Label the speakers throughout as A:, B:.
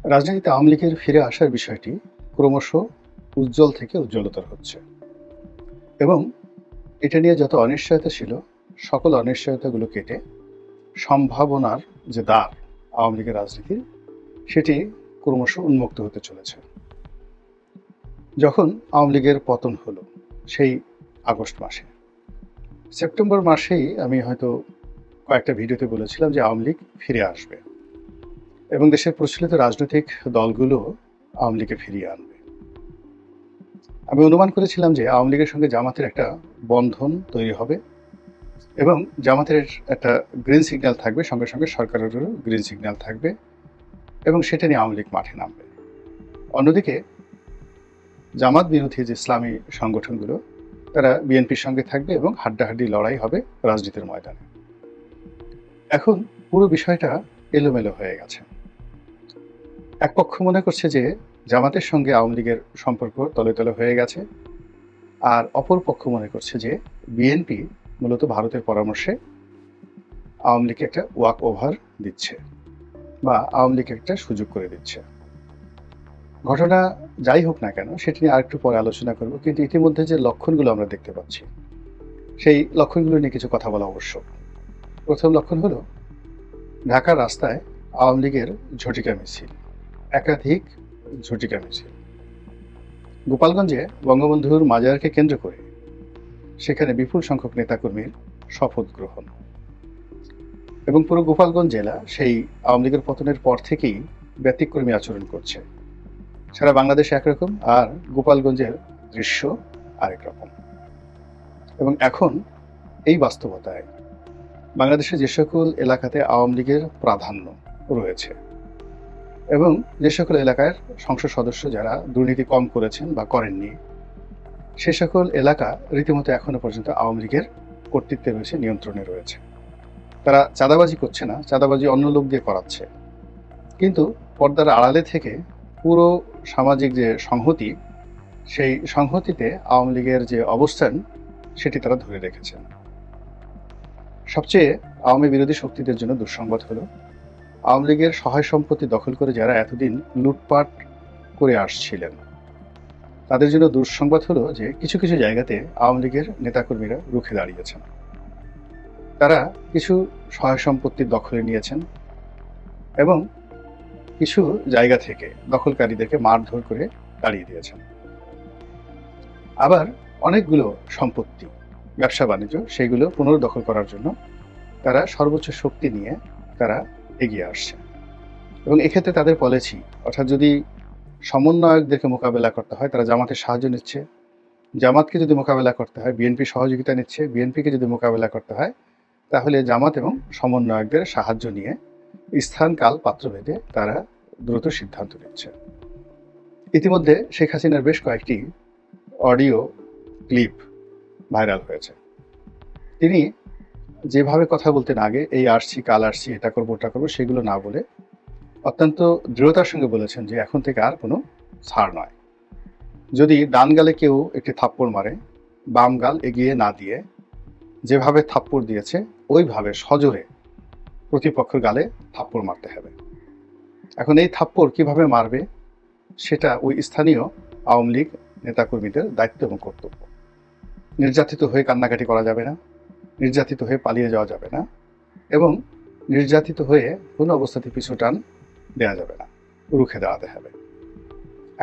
A: রাজনীতিতে আওয়ামী লীগের ফিরে আসার বিষয়টি ক্রমশ উজ্জ্বল থেকে উজ্জ্বলতর হচ্ছে এবং এটা নিয়ে যত অনিশ্চয়তা ছিল সকল অনিশ্চয়তাগুলো কেটে সম্ভাবনার যে দ্বার আওয়ামী লীগের রাজনীতির সেটি ক্রমশ উন্মুক্ত হতে চলেছে। যখন আওয়ামী লীগের পতন হলো সেই আগস্ট মাসে, সেপ্টেম্বর মাসেই আমি হয়তো কয়েকটা ভিডিওতে বলেছিলাম যে আওয়ামী লীগ ফিরে আসবে এবং দেশের প্রচলিত রাজনৈতিক দলগুলো আওয়ামী লীগকে ফিরিয়ে আনবে। আমি অনুমান করেছিলাম যে আওয়ামী লীগের সঙ্গে জামাতের একটা বন্ধন তৈরি হবে এবং জামাতের একটা গ্রিন সিগন্যাল থাকবে, সঙ্গে সঙ্গে সরকারেরও গ্রিন সিগন্যাল থাকবে এবং সেটা নিয়ে আওয়ামী লীগ মাঠে নামবে। অন্যদিকে জামাত বিরোধী যে ইসলামী সংগঠনগুলো তারা বিএনপির সঙ্গে থাকবে এবং হাড্ডাহাড্ডি লড়াই হবে রাজনীতির ময়দানে। এখন পুরো বিষয়টা এলোমেলো হয়ে গেছে। এক পক্ষ মনে করছে যে জামাতের সঙ্গে আওয়ামী লীগের সম্পর্ক তলে তলে হয়ে গেছে, আর অপর পক্ষ মনে করছে যে বিএনপি মূলত ভারতের পরামর্শে আওয়ামী লীগকে একটা ওয়াক ওভার দিচ্ছে বা আওয়ামী লীগকে একটা সুযোগ করে দিচ্ছে। ঘটনা যাই হোক না কেন সেটি নিয়ে আরেকটু পরে আলোচনা করব, কিন্তু ইতিমধ্যে যে লক্ষণগুলো আমরা দেখতে পাচ্ছি সেই লক্ষণগুলো নিয়ে কিছু কথা বলা আবশ্যক। প্রথম লক্ষণ হলো ঢাকার রাস্তায় আওয়ামী লীগের ঝটিকা মিছিল, একাধিক ঝটিকা মিছিল। গোপালগঞ্জে বঙ্গবন্ধুর মাজারকে কেন্দ্র করে সেখানে বিপুল সংখ্যক নেতাকর্মীর শপথ গ্রহণ এবং পুরো গোপালগঞ্জ জেলা সেই আওয়ামী লীগের পতনের পর থেকেই ব্যতিক্রমী আচরণ করছে। সারা বাংলাদেশে একরকম আর গোপালগঞ্জের দৃশ্য আরেক রকম। এবং এখন এই বাস্তবতায় বাংলাদেশে যে সকল এলাকাতে আওয়ামী লীগের প্রাধান্য রয়েছে এবং যে সকল এলাকার সংসদ সদস্য যারা দুর্নীতি কম করেছেন বা করেননি, সে সকল এলাকা রীতিমতো এখনো পর্যন্ত আওয়ামী লীগের কর্তৃত্বে রয়েছে, নিয়ন্ত্রণে রয়েছে। তারা চাঁদাবাজি করছে না, চাঁদাবাজি অন্য লোক দিয়ে করাচ্ছে, কিন্তু পর্দার আড়ালে থেকে পুরো সামাজিক যে সংহতি, সেই সংহতিতে আওয়ামী লীগের যে অবস্থান সেটি তারা ধরে রেখেছেন। সবচেয়ে আওয়ামী বিরোধী শক্তিদের জন্য দুঃসংবাদ হলো আওয়ামী লীগের সহায় সম্পত্তি দখল করে যারা এতদিন লুটপাট করে আসছিলেন তাদের জন্য দুঃসংবাদ হলো যে কিছু কিছু জায়গাতে আওয়ামী লীগের নেতাকর্মীরা রুখে দাঁড়িয়েছেন। তারা কিছু সহায় সম্পত্তির দখলে নিয়েছেন এবং কিছু জায়গা থেকে দখলকারীদেরকে মারধর করে তাড়িয়ে দিয়েছেন। আবার অনেকগুলো সম্পত্তি, ব্যবসা বাণিজ্য, সেইগুলো পুনর্দখল করার জন্য তারা সর্বোচ্চ শক্তি নিয়ে তারা এগিয়ে আসছে। এবং এক্ষেত্রে তাদের পলিসি, অর্থাৎ যদি সমন্বয়কদেরকে মোকাবেলা করতে হয় তারা জামাতের সাহায্য নিচ্ছে, জামাতকে যদি মোকাবেলা করতে হয় বিএনপি সহযোগিতা নিচ্ছে, বিএনপিকে যদি মোকাবেলা করতে হয় তাহলে জামাত এবং সমন্বয়কদের সাহায্য নিয়ে স্থান কাল পাত্রভেদে তারা দ্রুত সিদ্ধান্ত নিচ্ছে। ইতিমধ্যে শেখ হাসিনার বেশ কয়েকটি অডিও ক্লিপ ভাইরাল হয়েছে। তিনি যেভাবে কথা বলতেন আগে, এই আসছি কাল আসছি, এটা করবো ওটা করবো, সেগুলো না বলে অত্যন্ত দৃঢ়তার সঙ্গে বলেছেন যে এখন থেকে আর কোনো ছাড় নয়। যদি ডান গালে কেউ একটি থাপ্পড় মারে, বাম গাল এগিয়ে না দিয়ে যেভাবে থাপ্পড় দিয়েছে ওইভাবে সজোরে প্রতিপক্ষের গালে থাপ্পড় মারতে হবে। এখন এই থাপ্পড় কিভাবে মারবে সেটা ওই স্থানীয় আওয়ামী লীগ নেতাকর্মীদের দায়িত্ব এবং কর্তব্য। নির্যাতিত হয়ে কান্নাকাটি করা যাবে না, নির্যাতিত হয়ে পালিয়ে যাওয়া যাবে না এবং নির্যাতিত হয়ে কোনো অবস্থাতে পিছু টান দেওয়া যাবে না, রুখে দাঁড়াতে হবে।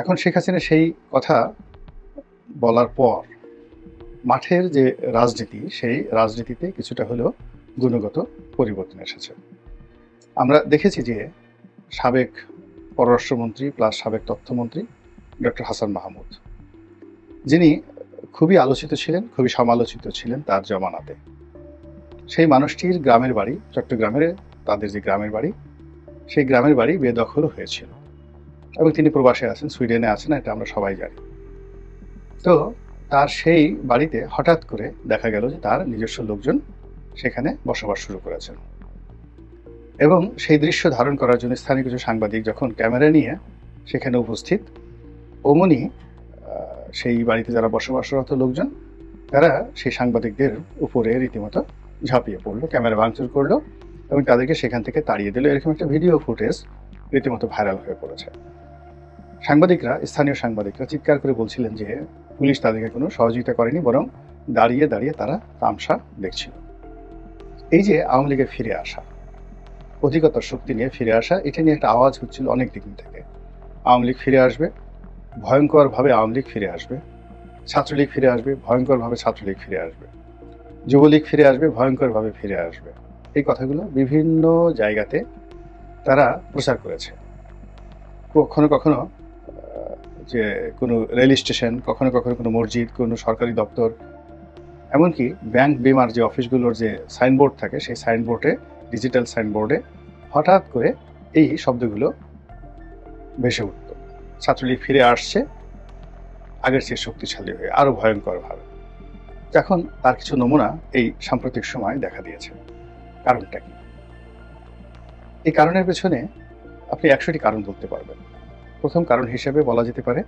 A: এখন শেখ হাসিনা সেই কথা বলার পর মাঠের যে রাজনীতি, সেই রাজনীতিতে কিছুটা হলেও গুণগত পরিবর্তন এসেছে। আমরা দেখেছি যে সাবেক পররাষ্ট্রমন্ত্রী প্লাস সাবেক তথ্যমন্ত্রী ডক্টর হাসান মাহমুদ, যিনি খুবই আলোচিত ছিলেন, খুবই সমালোচিত ছিলেন তার জমানাতে, সেই মানুষটির গ্রামের বাড়ি চট্টগ্রামের, তাদের যে গ্রামের বাড়ি, সেই গ্রামের বাড়ি বেদখল হয়েছিল এবং তিনি প্রবাসে আছেন, সুইডেনে আছেন, এটা আমরা সবাই জানি। তো তার সেই বাড়িতে হঠাৎ করে দেখা গেল যে তার নিজস্ব লোকজন সেখানে বসবাস শুরু করেছেন এবং সেই দৃশ্য ধারণ করার জন্য স্থানীয় কিছু সাংবাদিক যখন ক্যামেরা নিয়ে সেখানে উপস্থিত, অমনি সেই বাড়িতে যারা বসবাসরত লোকজন তারা সেই সাংবাদিকদের উপরে রীতিমতো ঝাঁপিয়ে পড়লো, ক্যামেরা ভাঙচুর করলো এবং তাদেরকে সেখান থেকে তাড়িয়ে দিল। এরকম একটা ভিডিও ফুটেজ রীতিমতো ভাইরাল হয়ে পড়েছে। সাংবাদিকরা, স্থানীয় সাংবাদিকরা চিৎকার করে বলছিলেন যে পুলিশ তাদেরকে কোনো সহযোগিতা করেনি, বরং দাঁড়িয়ে দাঁড়িয়ে তারা তামাশা দেখছিল। এই যে আওয়ামী লীগের ফিরে আসা, অধিকতর শক্তি নিয়ে ফিরে আসা, এটা নিয়ে একটা আওয়াজ হচ্ছিল অনেক দিক থেকে। আওয়ামী লীগ ফিরে আসবে, ভয়ঙ্করভাবে আওয়ামী লীগ ফিরে আসবে, ছাত্রলীগ ফিরে আসবে, ভয়ঙ্করভাবে ছাত্রলীগ ফিরে আসবে, যুবলীগ ফিরে আসবে, ভয়ঙ্করভাবে ফিরে আসবে। এই কথাগুলো বিভিন্ন জায়গাতে তারা প্রচার করেছে। কখনো কখনো যে কোনো রেল স্টেশন, কখনো কখনো কোনো মসজিদ, কোনো সরকারি দপ্তর, এমনকি ব্যাংক বিমার যে অফিসগুলোর যে সাইনবোর্ড থাকে, সেই সাইনবোর্ডে, ডিজিটাল সাইনবোর্ডে হঠাৎ করে এই শব্দগুলো ভেসে উঠত। ছাত্রলীগ ফিরে আসছে আগের চেয়ে শক্তিশালী হয়ে, আরো ভয়ঙ্করভাবে। এখন তার কিছু নমুনা এই সাম্প্রতিক সময় দেখা দিয়েছে। কারণটা কি? এই কারণের পেছনে আপনি 100টি কারণ বলতে পারবেন। প্রথম কারণ হিসেবে বলা যেতে পারে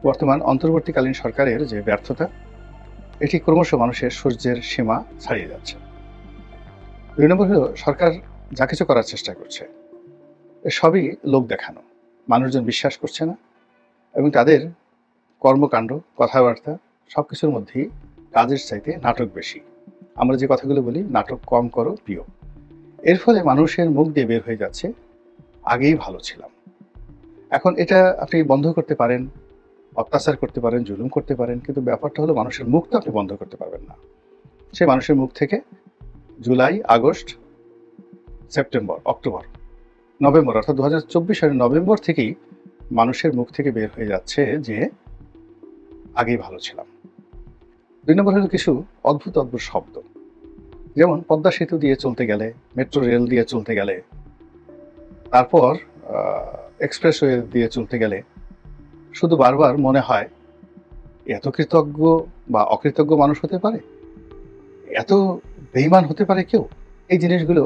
A: বর্তমান অন্তর্বর্তীকালীন সরকারের যে ব্যর্থতা, এটি ক্রমশ মানুষের সহ্যের সীমা ছাড়িয়ে যাচ্ছে। 2 নম্বর হলো সরকার যা কিছু করার চেষ্টা করছে সবই লোক দেখানো, মানুষজন বিশ্বাস করছে না, এবং তাদের কর্মকাণ্ড, কথাবার্তা সবকিছুর মধ্যেই কাজের চাইতে নাটক বেশি। আমরা যে কথাগুলো বলি, নাটক কম করো প্রিয়। এর ফলে মানুষের মুখ দিয়ে বের হয়ে যাচ্ছে আগেই ভালো ছিলাম। এখন এটা আপনি বন্ধ করতে পারেন, অত্যাচার করতে পারেন, জুলুম করতে পারেন, কিন্তু ব্যাপারটা হলো মানুষের মুখ তো আপনি বন্ধ করতে পারবেন না। সে মানুষের মুখ থেকে July, August, September, October, November, অর্থাৎ 2024 সালের নভেম্বর থেকেই মানুষের মুখ থেকে বের হয়ে যাচ্ছে যে আগেই ভালো ছিলাম। 2 নম্বর হলো কিছু অদ্ভুত অদ্ভুত শব্দ, যেমন পদ্মা সেতু দিয়ে চলতে গেলে, মেট্রো রেল দিয়ে চলতে গেলে, তারপর এক্সপ্রেসওয়ে দিয়ে চলতে গেলে শুধু বারবার মনে হয় এত কৃতজ্ঞ বা অকৃতজ্ঞ মানুষ হতে পারে, এত বেঈমান হতে পারে কেউ। এই জিনিসগুলো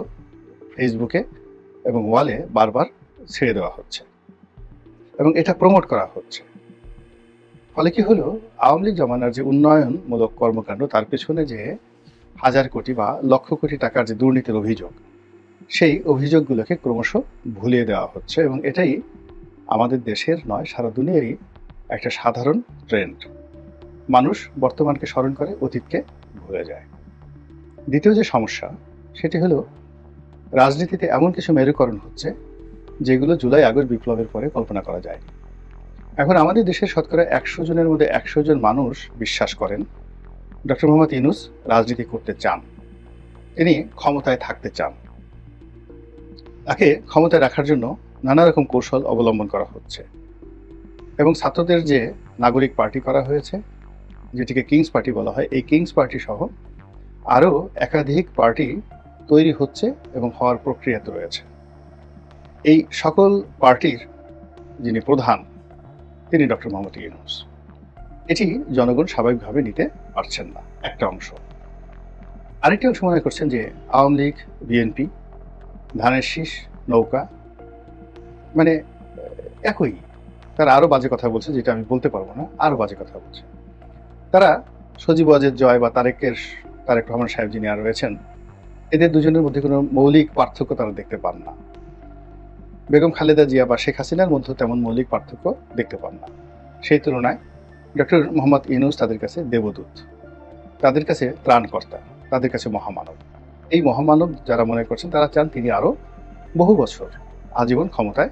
A: ফেসবুকে এবং ওয়ালে বারবার ছেড়ে দেওয়া হচ্ছে এবং এটা প্রমোট করা হচ্ছে। ফলে কি হলো, আওয়ামী লীগ জমানার যে উন্নয়নমূলক কর্মকাণ্ড, তার পেছনে যে হাজার কোটি বা লক্ষ কোটি টাকার যে দুর্নীতির অভিযোগ, সেই অভিযোগগুলোকে ক্রমশ ভুলিয়ে দেওয়া হচ্ছে, এবং এটাই আমাদের দেশের নয়, সারা দুনিয়ারই একটা সাধারণ ট্রেন্ড। মানুষ বর্তমানকে স্মরণ করে, অতীতকে ভুলে যায়। দ্বিতীয় যে সমস্যা, সেটি হলো রাজনীতিতে এমন কিছু মেরুকরণ হচ্ছে যেগুলো জুলাই আগস্ট বিপ্লবের পরে কল্পনা করা যায়। এখন আমাদের দেশের শতকরা 100 জনের মধ্যে 100 জন মানুষ বিশ্বাস করেন ডক্টর মোহাম্মদ ইউনূস রাজনীতি করতে চান, তিনি ক্ষমতায় থাকতে চান। তাকে ক্ষমতায় রাখার জন্য নানা রকম কৌশল অবলম্বন করা হচ্ছে, এবং ছাত্রদের যে নাগরিক পার্টি করা হয়েছে, যেটিকে কিংস পার্টি বলা হয়, এই কিংস পার্টি সহ আরও একাধিক পার্টি তৈরি হচ্ছে এবং হওয়ার প্রক্রিয়াতে রয়েছে। এই সকল পার্টির যিনি প্রধান, তিনি ডক্টর মোহাম্মদ ইউনূস। এটি জনগণ স্বাভাবিকভাবে নিতে পারছেন না, একটা অংশ। আরেকটি অংশ মনে করছেন যে আওয়ামী লীগ, বিএনপি, ধানের শীষ, নৌকা, মানে একই। তারা আরো বাজে কথা বলছে, যেটা আমি বলতে পারবো না, আরো বাজে কথা বলছে। তারা সজীব ওয়াজেদ জয় বা তারেক রহমান সাহেব যিনি আর রয়েছেন, এদের দুজনের মধ্যে কোনো মৌলিক পার্থক্য তারা দেখতে পান না। বেগম খালেদা জিয়া বা শেখ হাসিনার মধ্যে তেমন মৌলিক পার্থক্য দেখতে পান না। সেই তুলনায় ডক্টর মোহাম্মদ ইউনূস তাদের কাছে দেবদূত, তাদের কাছে ত্রাণকর্তা, তাদের কাছে মহামানব। এই মহামানব যারা মনে করছেন, তারা চান তিনি আরো বহু বছর আজীবন ক্ষমতায়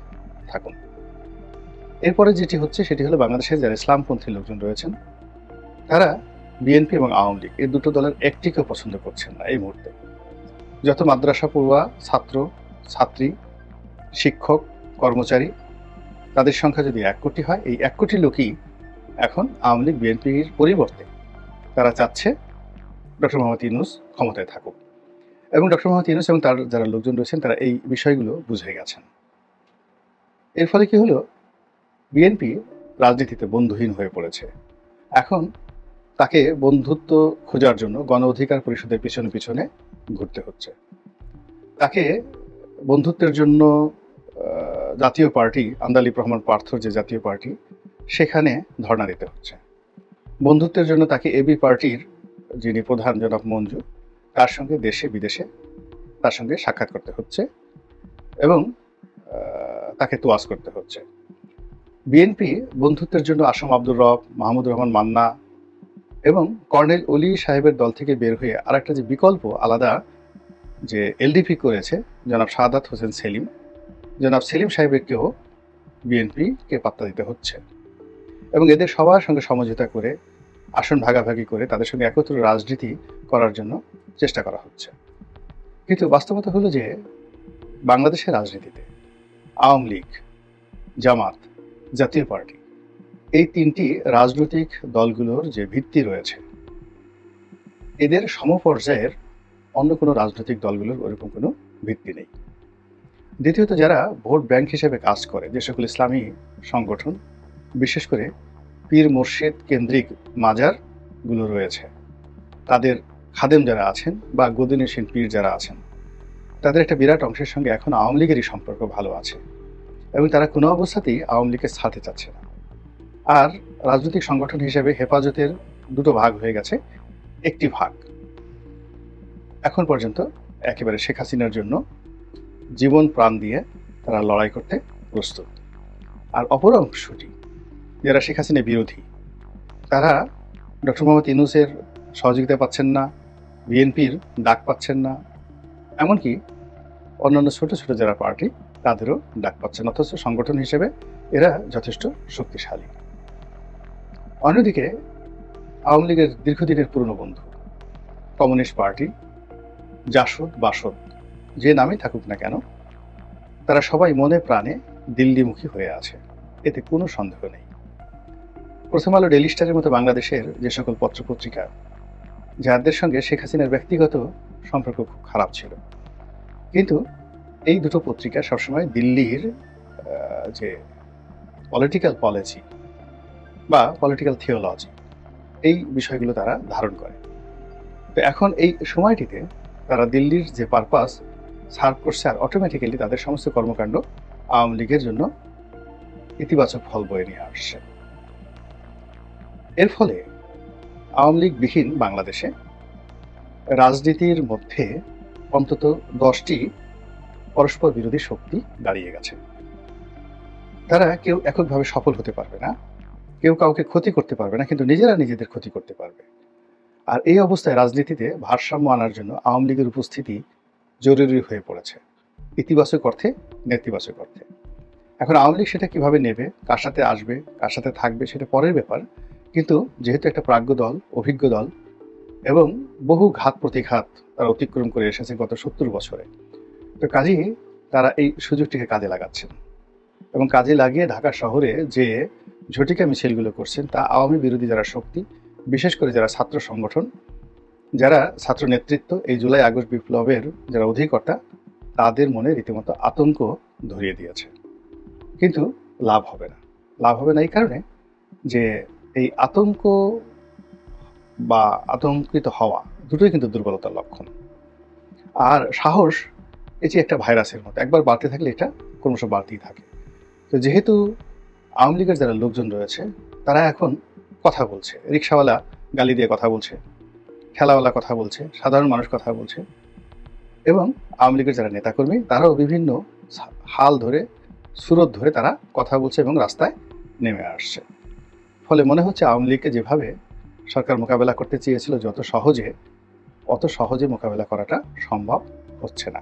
A: থাকুন। এরপরে যেটি হচ্ছে সেটি হলো বাংলাদেশের যারা ইসলামপন্থী লোকজন রয়েছেন, তারা বিএনপি এবং আওয়ামী লীগ এই দুটো দলের একটিকেও পছন্দ করছেন না এই মুহূর্তে। যত মাদ্রাসা পড়ুয়া, ছাত্র, ছাত্রী, শিক্ষক, কর্মচারী, তাদের সংখ্যা যদি 1 কোটি হয়, এই 1 কোটি লোকই এখন আওয়ামী লীগ বিএনপির পরিবর্তে তারা চাচ্ছে ডক্টর মোহাম্মদ ইউনূস ক্ষমতায় থাকুক। এবং ডক্টর মোহাম্মদ ইউনূস এবং তার যারা লোকজন রয়েছেন, তারা এই বিষয়গুলো বুঝে গেছেন। এর ফলে কি হলো, বিএনপি রাজনীতিতে বন্ধুহীন হয়ে পড়েছে। এখন তাকে বন্ধুত্ব খোঁজার জন্য গণ অধিকার পরিষদের পিছনে পিছনে ঘুরতে হচ্ছে। তাকে বন্ধুত্বের জন্য জাতীয় পার্টি, আন্দালিব রহমান পার্থর যে জাতীয় পার্টি, সেখানে ধর্ণা দিতে হচ্ছে। বন্ধুত্বের জন্য তাকে এবি পার্টির যিনি প্রধান জনাব মঞ্জু, তার সঙ্গে দেশে বিদেশে তার সঙ্গে সাক্ষাৎ করতে হচ্ছে, এবং তাকে তোয়াজ করতে হচ্ছে। বিএনপি বন্ধুত্বের জন্য আসম আব্দুর রব, মাহমুদুর রহমান মান্না এবং কর্নেল অলি সাহেবের দল থেকে বের হয়ে আরেকটা যে বিকল্প আলাদা যে এলডিপি করেছে জনাব সাদাত হোসেন সেলিম, জনাব সেলিম সাহেবকেও বিএনপিকে পাত্তা দিতে হচ্ছে এবং এদের সবার সঙ্গে সমঝোতা করে আসন ভাগাভাগি করে তাদের সঙ্গে একত্র রাজনীতি করার জন্য চেষ্টা করা হচ্ছে। কিন্তু বাস্তবতা হলো যে বাংলাদেশের রাজনীতিতে আওয়ামী লীগ, জামাত, জাতীয় পার্টি এই তিনটি রাজনৈতিক দলগুলোর যে ভিত্তি রয়েছে এদের সমপর্যায়ের অন্য কোনো রাজনৈতিক দলগুলোর ওরকম কোনো ভিত্তি নেই। দ্বিতীয়ত যারা ভোট ব্যাংক হিসেবে কাজ করে, যে সকল ইসলামী সংগঠন বিশেষ করে পীর মুর্শিদ কেন্দ্রিক মাজারগুলো রয়েছে, তাদের খাদেম যারা আছেন বা গদিনশীন পীর যারা আছেন, তাদের একটা বিরাট অংশের সঙ্গে এখন আওয়ামী লীগেরই সম্পর্ক ভালো আছে এবং তারা কোনো অবস্থাতেই আওয়ামী লীগকে ছাড়তে চাচ্ছে না। আর রাজনৈতিক সংগঠন হিসেবে হেফাজতের দুটো ভাগ হয়ে গেছে, একটি ভাগ এখন পর্যন্ত একেবারে শেখ হাসিনার জন্য জীবন প্রাণ দিয়ে তারা লড়াই করতে প্রস্তুত। আর অপর অংশটি যারা শেখ হাসিনা বিরোধী, তারা ডক্টর মোহাম্মদ ইউনূসের সহযোগিতা পাচ্ছেন না, বিএনপির ডাক পাচ্ছেন না, এমনকি অন্যান্য ছোট ছোট যারা পার্টি তাদেরও ডাক পাচ্ছেন, অথচ সংগঠন হিসেবে এরা যথেষ্ট শক্তিশালী। অন্যদিকে আওয়ামী লীগের দীর্ঘদিনের পুরনো বন্ধু কমিউনিস্ট পার্টি, জাসদ বাসদ যে নামে থাকুক না কেন, তারা সবাই মনে প্রাণে দিল্লিমুখী হয়ে আছে, এতে কোনো সন্দেহ নেই। প্রথম আলো, ডেইলি স্টারের মতো বাংলাদেশের যে সকল পত্রপত্রিকা যাদের সঙ্গে শেখ হাসিনার ব্যক্তিগত সম্পর্ক খুব খারাপ ছিল, কিন্তু এই দুটো পত্রিকা সবসময় দিল্লির যে পলিটিক্যাল পলিসি বা পলিটিক্যাল থিওলজি এই বিষয়গুলো তারা ধারণ করে। তো এখন এই সময়টিতে তারা দিল্লির যে পারপাস সার্ভ করছে, আর অটোমেটিক্যালি তাদের সমস্ত কর্মকাণ্ড আওয়ামী লীগের জন্য ইতিবাচক ফল বয়ে নিয়ে আসছে। এর ফলে আওয়ামী লীগবিহীন বাংলাদেশে রাজনীতির মধ্যে অন্তত 10টি পরস্পর বিরোধী শক্তি দাঁড়িয়ে গেছে। তারা কেউ এককভাবে সফল হতে পারবে না, কেউ কাউকে ক্ষতি করতে পারবে না, কিন্তু নিজেরা নিজেদের ক্ষতি করতে পারবে। আর এই অবস্থায় রাজনীতিতে ভারসাম্য আনার জন্য আওয়ামী লীগের উপস্থিতি জরুরি হয়ে পড়েছে, ইতিবাচক অর্থে, নেতিবাচক অর্থে। এখন আওয়ামী লীগ সেটা কিভাবে নেবে, কার সাথে আসবে, কার সাথে থাকবে, সেটা পরের ব্যাপার। কিন্তু যেহেতু একটা প্রাজ্ঞ দল, অভিজ্ঞ দল এবং বহু ঘাত প্রতিঘাত তারা অতিক্রম করে এসেছে গত 70 বছরে, তো কাজেই তারা এই সুযোগটিকে কাজে লাগাচ্ছেন এবং কাজে লাগিয়ে ঢাকা শহরে যে ঝটিকা মিছিলগুলো করছেন তা আওয়ামী বিরোধী যারা শক্তি, বিশেষ করে যারা ছাত্র সংগঠন, যারা ছাত্র নেতৃত্ব, এই জুলাই আগস্ট বিপ্লবের যারা অধিকর্তা, তাদের মনে রীতিমতো আতঙ্ক ধরিয়ে দিয়েছে। কিন্তু লাভ হবে না। লাভ হবে না এই কারণে যে এই আতঙ্ক বা আতঙ্কিত হওয়া দুটোই কিন্তু দুর্বলতার লক্ষণ। আর সাহস এই যে একটা ভাইরাসের মতো, একবার বাড়তে থাকলে এটা ক্রমশ বাড়তেই থাকে। তো যেহেতু আওয়ামী লীগের যারা লোকজন রয়েছে তারা এখন কথা বলছে, রিক্সাওয়ালা গালি দিয়ে কথা বলছে, ঠেলাওয়ালা কথা বলছে, সাধারণ মানুষ কথা বলছে, এবং আওয়ামী লীগের যারা নেতাকর্মী তারাও বিভিন্ন হাল ধরে, সুরত ধরে তারা কথা বলছে এবং রাস্তায় নেমে আসছে। ফলে মনে হচ্ছে আওয়ামী লীগকে যেভাবে সরকার মোকাবেলা করতে চেয়েছিল অত সহজে মোকাবেলা করাটা সম্ভব হচ্ছে না।